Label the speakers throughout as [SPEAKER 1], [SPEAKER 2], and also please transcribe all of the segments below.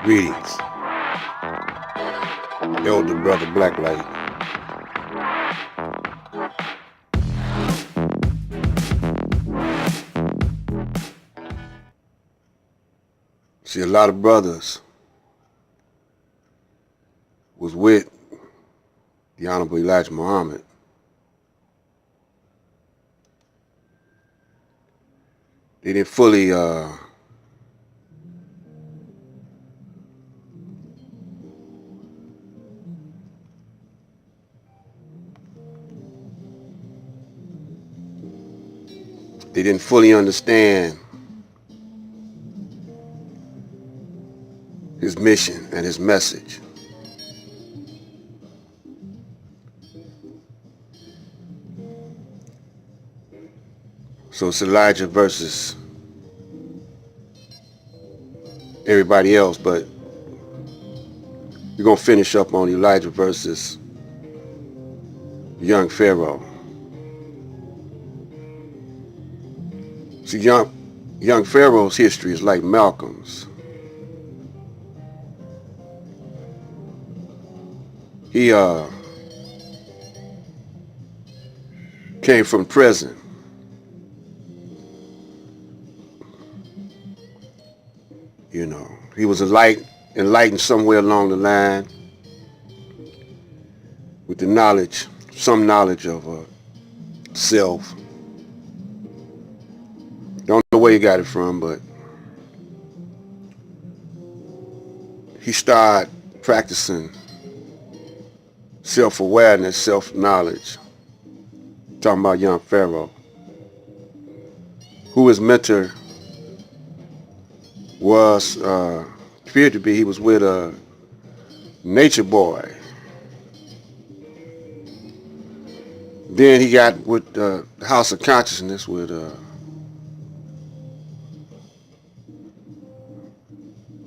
[SPEAKER 1] Greetings, elder brother Blacklight. See, a lot of brothers was with the Honorable Elijah Muhammad. They didn't fully understand his mission and his message. So it's Elijah versus everybody else, but we're going to finish up on Elijah versus young Pharaoh. See, young Pharaoh's history is like Malcolm's. He came from prison. You know, he was enlightened somewhere along the line with the knowledge, some knowledge of self. Don't know where he got it from, but he started practicing self-awareness, self-knowledge. Talking about young Pharaoh, who his mentor was, appeared to be, he was with a nature boy. Then he got with the House of Consciousness with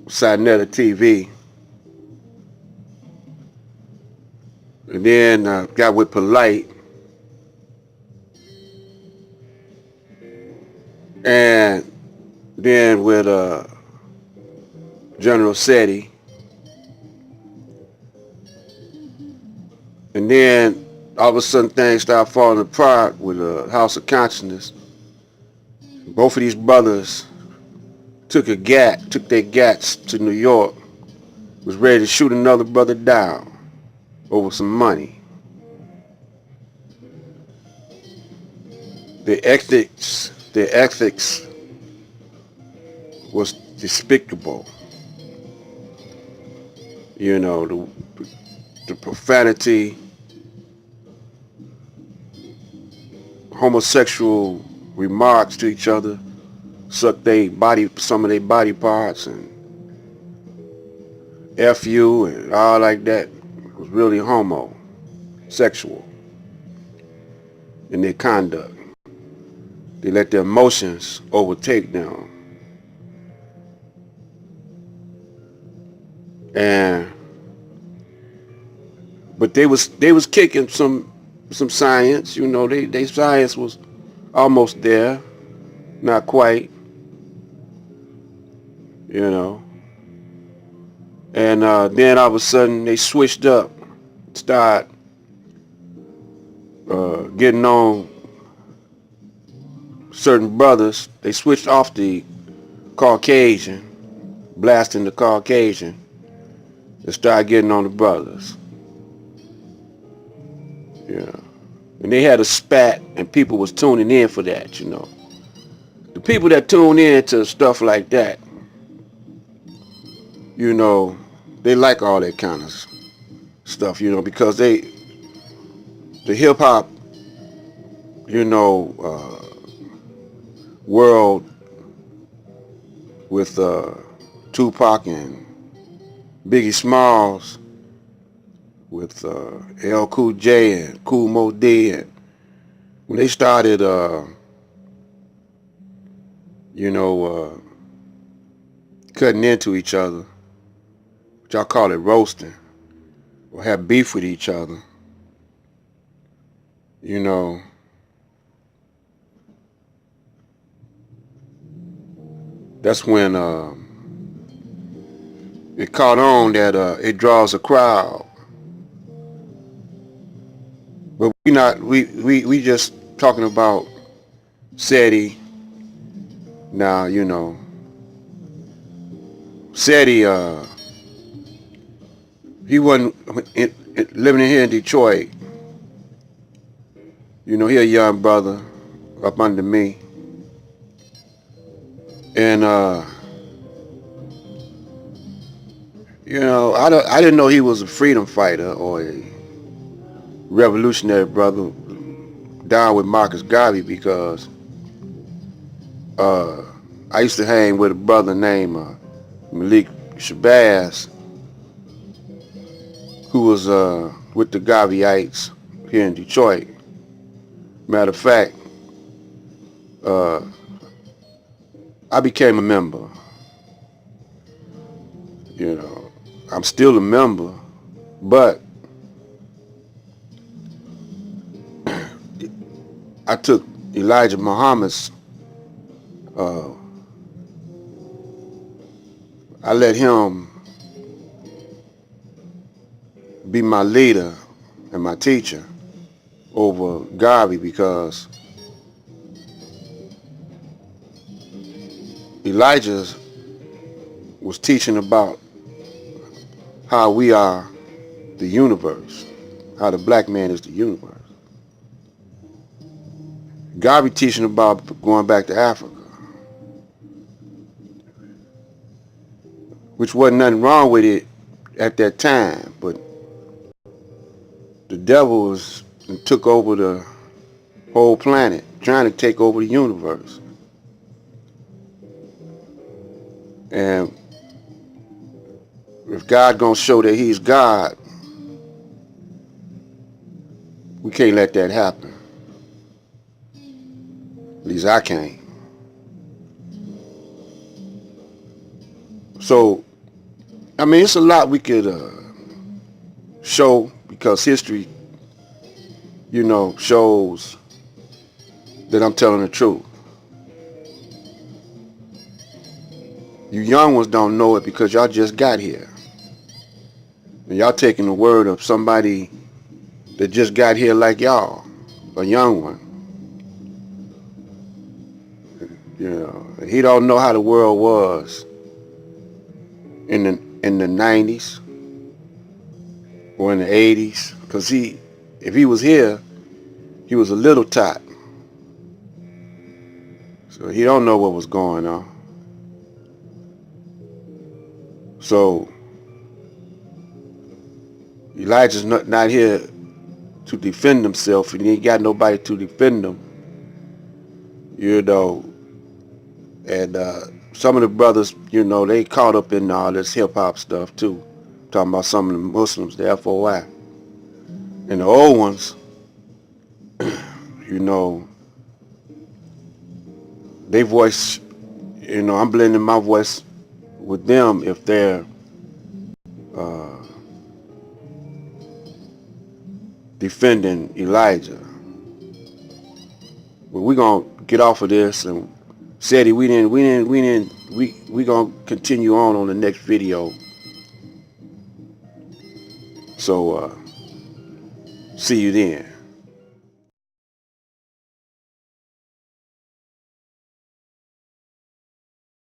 [SPEAKER 1] Sinetta TV. And then got with Polite. And then with General Seti. And then all of a sudden things started falling apart with the House of Consciousness. Both of these brothers took their gats to New York, was ready to shoot another brother down over some money. Their ethics was despicable. You know, the profanity, homosexual remarks to each other, suck some of their body parts, and F you and all like that. It was really homosexual in their conduct. They let their emotions overtake them. But they was kicking some science, you know, they science was almost there, not quite, you know. And then all of a sudden they switched up, start getting on certain brothers. They switched off the Caucasian, blasting the Caucasian, and started getting on the brothers. Yeah. And they had a spat, and people was tuning in for that, you know. The people that tune in to stuff like that, you know, they like all that kind of stuff, you know, because the hip hop, you know, world with Tupac and Biggie Smalls, with L. Cool J and Kool Moe Dee, and when they started, you know, cutting into each other, which I call it roasting, or have beef with each other, you know, that's when it caught on that it draws a crowd. But we just talking about Seti now. Seti he wasn't living in here in Detroit. He a young brother up under me, and I didn't know he was a freedom fighter or a revolutionary brother down with Marcus Garvey because uh, I used to hang with a brother named Malik Shabazz, who was with the Garveyites here in Detroit. Matter of fact, uh, I became a member. I'm still a member, but I took Elijah Muhammad's. I let him be my leader and my teacher over Garvey because Elijah was teaching about how we are the universe, how the black man is the universe. Garvey teaching about going back to Africa, which wasn't nothing wrong with it at that time, but the devil took over the whole planet, trying to take over the universe. And if God gonna show that he's God, we can't let that happen. At least I can't. So, I mean, it's a lot we could show because history, shows that I'm telling the truth. You young ones don't know it because y'all just got here. And y'all taking the word of somebody that just got here like y'all, a young one. He don't know how the world was in the 90s or in the 80s, because if he was here, he was a little tot. So he don't know what was going on. So Elijah's not here to defend himself, and he ain't got nobody to defend him. And some of the brothers, they caught up in all this hip hop stuff too. Talking about some of the Muslims, the FOI. And the old ones, they voice, I'm blending my voice with them if they're defending Elijah. But we're gonna get off of this and Seti, we gonna continue on the next video. So see you then.